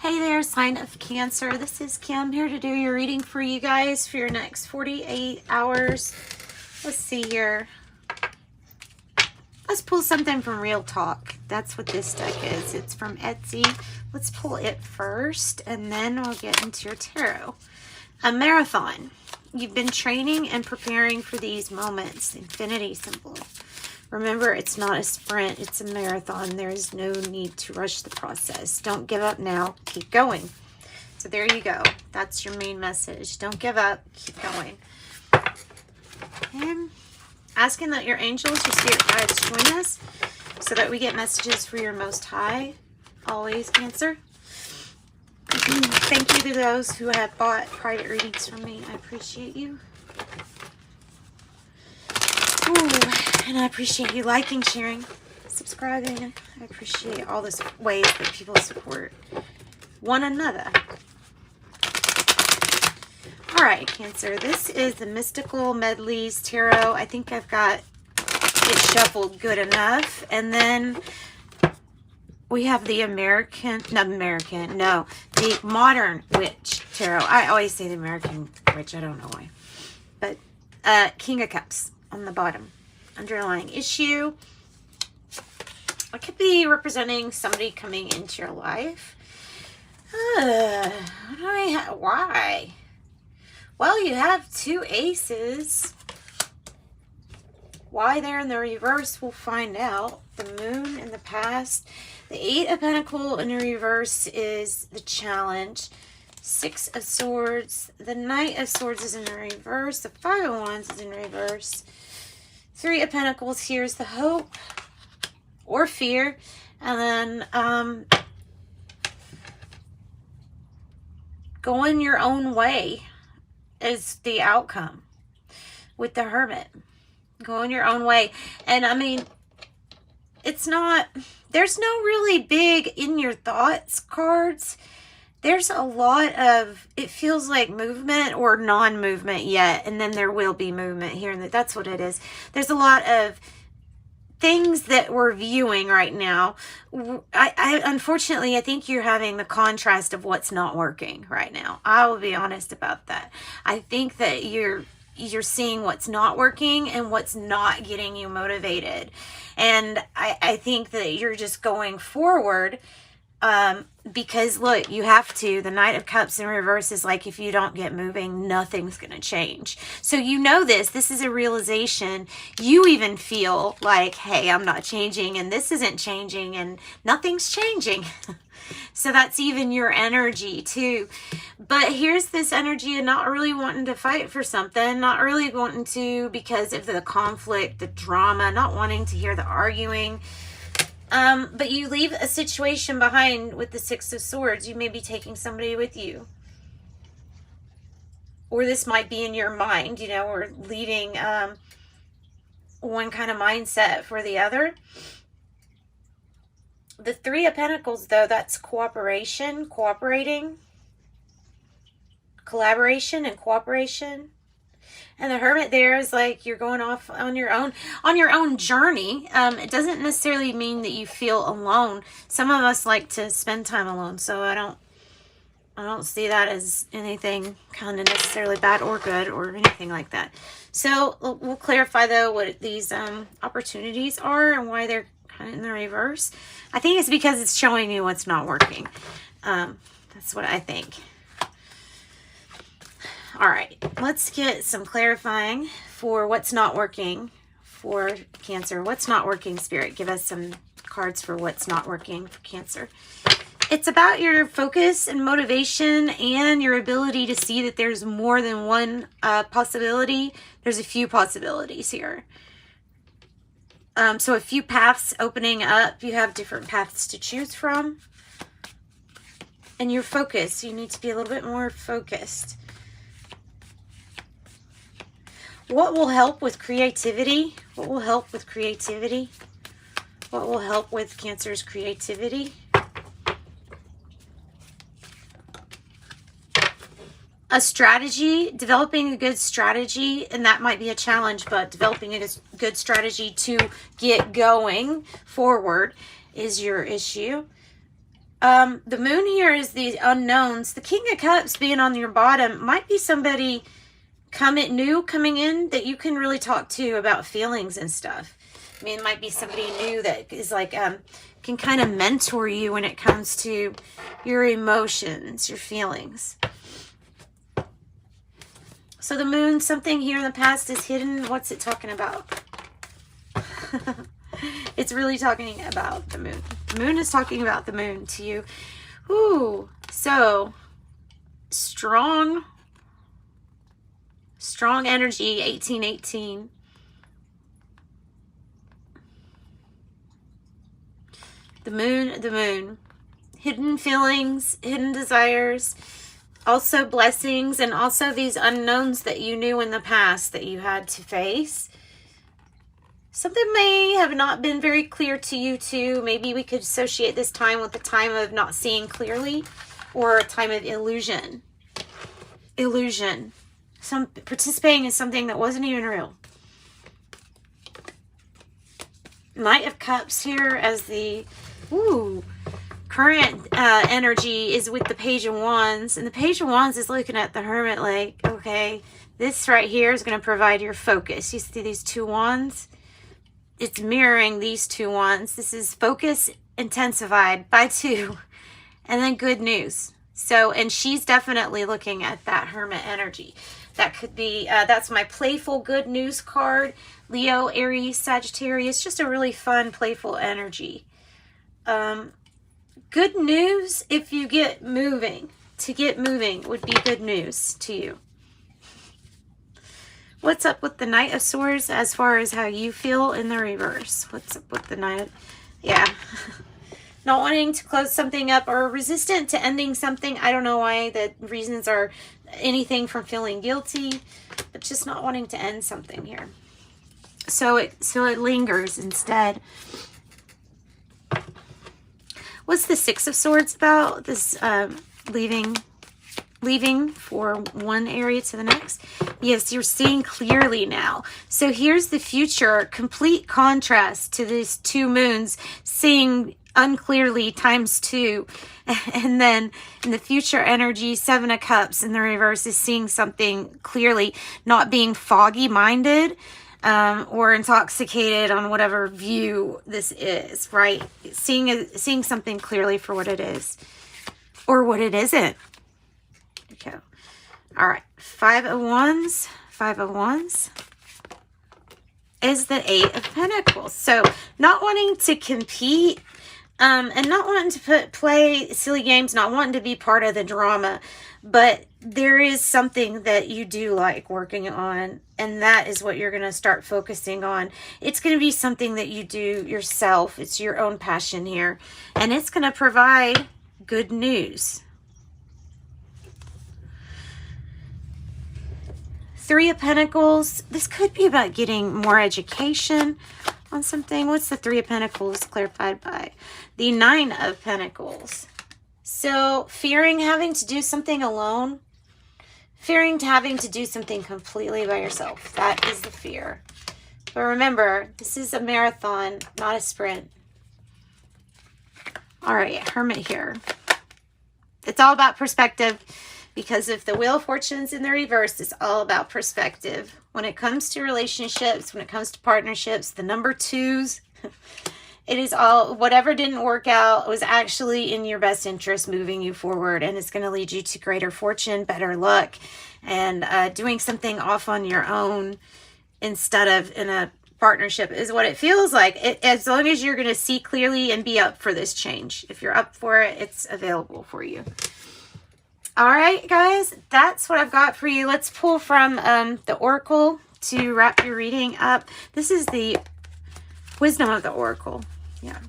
Hey there, sign of Cancer. This is Kim here to do your reading for you guys for your next 48 hours. Let's see here. Let's pull something from Real Talk. That's what this deck is. It's from Etsy. Let's pull it first, and then we'll get into your tarot. A marathon. You've been training and preparing for these moments. The infinity symbol. Remember, it's not a sprint, it's a marathon. There is no need to rush the process. Don't give up now. Keep going. So there you go. That's your main message. Don't give up. Keep going. And asking that your angels, your spirit guides, join us so that we get messages for your Most High. Always, Cancer. Thank you to those who have bought private readings from me. I appreciate you. Ooh, and I appreciate you liking, sharing, subscribing. I appreciate all those ways that people support one another. All right, Cancer. This is the Mystical Medleys Tarot. I think I've got it shuffled good enough. And then we have the the Modern Witch Tarot. I always say the American Witch. I don't know why. But King of Cups on the bottom. Underlying issue. It could be representing somebody coming into your life. Why? Well, you have two aces. Why they're in the reverse, we'll find out. The Moon in the past. The Eight of Pentacles in the reverse is the challenge. Six of Swords. The Knight of Swords is in the reverse. The Five of Wands is in reverse. Three of Pentacles. Here's the hope or fear. And then going your own way is the outcome with the Hermit. Going your own way. And I mean, it's not, there's no really big in your thoughts cards. There's a lot of, it feels like movement or non-movement yet, and then there will be movement here, and that's what it is. There's a lot of things that we're viewing right now. Unfortunately, I think you're having the contrast of what's not working right now. I will be honest about that. I think that you're seeing what's not working and what's not getting you motivated. And I think that you're just going forward because look, you have to. The Knight of Cups in reverse is like, if you don't get moving, nothing's going to change. So you know this is a realization. You even feel like, hey, I'm not changing and this isn't changing and nothing's changing. So that's even your energy too. But here's this energy of not really wanting to fight for something, not really wanting to because of the conflict, the drama, not wanting to hear the arguing. But you leave a situation behind with the Six of Swords. You may be taking somebody with you. Or this might be in your mind, you know, or leaving one kind of mindset for the other. The Three of Pentacles, though, that's cooperation, cooperating, collaboration and cooperation. And the Hermit there is like you're going off on your own journey. It doesn't necessarily mean that you feel alone. Some of us like to spend time alone, so I don't see that as anything kind of necessarily bad or good or anything like that. So we'll clarify though what these opportunities are and why they're kind of in the reverse. I think it's because it's showing you what's not working. That's what I think. All right, let's get some clarifying for what's not working for Cancer. What's not working, Spirit? Give us some cards for what's not working for Cancer. It's about your focus and motivation and your ability to see that there's more than one possibility. There's a few possibilities here. So a few paths opening up. You have different paths to choose from. And your focus. You need to be a little bit more focused. What will help with creativity? What will help with creativity? What will help with Cancer's creativity? A strategy, developing a good strategy, and that might be a challenge, but developing a good strategy to get going forward is your issue. The moon here is the unknowns. The King of Cups being on your bottom might be somebody coming in that you can really talk to about feelings and stuff. I mean, it might be somebody new that is like, can kind of mentor you when it comes to your emotions, your feelings. So the moon, something here in the past is hidden. What's it talking about? It's really talking about the moon. The moon is talking about the moon to you. Ooh, so strong energy, 1818. The moon. Hidden feelings, hidden desires, also blessings, and also these unknowns that you knew in the past that you had to face. Something may have not been very clear to you too. Maybe we could associate this time with the time of not seeing clearly, or a time of illusion. Some participating in something that wasn't even real. Knight of Cups here as the current energy is with the Page of Wands. And the Page of Wands is looking at the Hermit like, okay, this right here is going to provide your focus. You see these two wands? It's mirroring these two wands. This is focus intensified by 2. And then good news. So, and she's definitely looking at that Hermit energy. That could be, that's my playful good news card. Leo, Aries, Sagittarius. Just a really fun, playful energy. Good news if you get moving. To get moving would be good news to you. What's up with the Knight of Swords as far as how you feel in the reverse? What's up with the Knight? Yeah. Not wanting to close something up or resistant to ending something. I don't know why the reasons are anything from feeling guilty, but just not wanting to end something here. So it lingers instead. What's the Six of Swords about? This leaving for one area to the next. Yes, you're seeing clearly now. So here's the future, complete contrast to these two moons, seeing unclearly times 2. And then in the future energy, 7 of Cups in the reverse is seeing something clearly, not being foggy minded or intoxicated on whatever view this is, right? Seeing something clearly for what it is or what it isn't. Okay. All right. 5 of Wands. 5 of Wands is the 8 of Pentacles. So not wanting to compete and not wanting to play silly games, not wanting to be part of the drama, but there is something that you do like working on, and that is what you're going to start focusing on. It's going to be something that you do yourself. It's your own passion here, and it's going to provide good news. 3 of Pentacles. This could be about getting more education on something. What's the 3 of Pentacles clarified by? The 9 of Pentacles. So fearing having to do something alone. Fearing having to do something completely by yourself. That is the fear. But remember, this is a marathon, not a sprint. All right, Hermit here. It's all about perspective. Because if the Wheel of Fortune's in the reverse, it's all about perspective. When it comes to relationships, when it comes to partnerships, the number 2s, it is all, whatever didn't work out was actually in your best interest, moving you forward. And it's going to lead you to greater fortune, better luck, and doing something off on your own instead of in a partnership is what it feels like. As long as you're going to see clearly and be up for this change. If you're up for it, it's available for you. All right, guys, that's what I've got for you. Let's pull from the Oracle to wrap your reading up. This is the Wisdom of the Oracle. Yeah.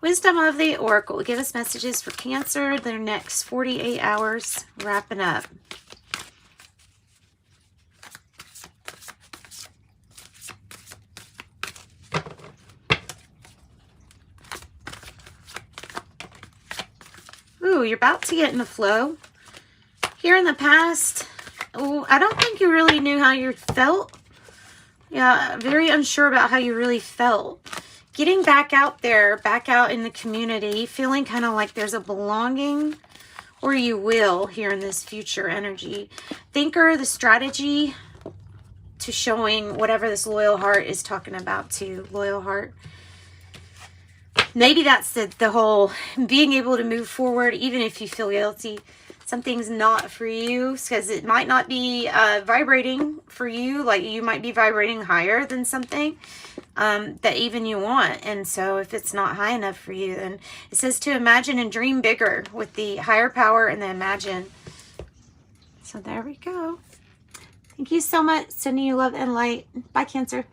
Wisdom of the Oracle. Give us messages for Cancer, their next 48 hours, wrapping up. Ooh, you're about to get in the flow. Here in the past, I don't think you really knew how you felt. Yeah, very unsure about how you really felt. getting back out there, back out in the community, feeling kind of like there's a belonging, or you will here in this future energy. Thinker, the strategy to showing whatever this loyal heart is talking about to loyal heart. Maybe that's the whole being able to move forward even if you feel guilty. Something's not for you because it might not be vibrating for you. Like you might be vibrating higher than something that even you want. And so if it's not high enough for you, then it says to imagine and dream bigger with the higher power and the imagine. So there we go. Thank you so much. Sending you love and light. Bye, Cancer.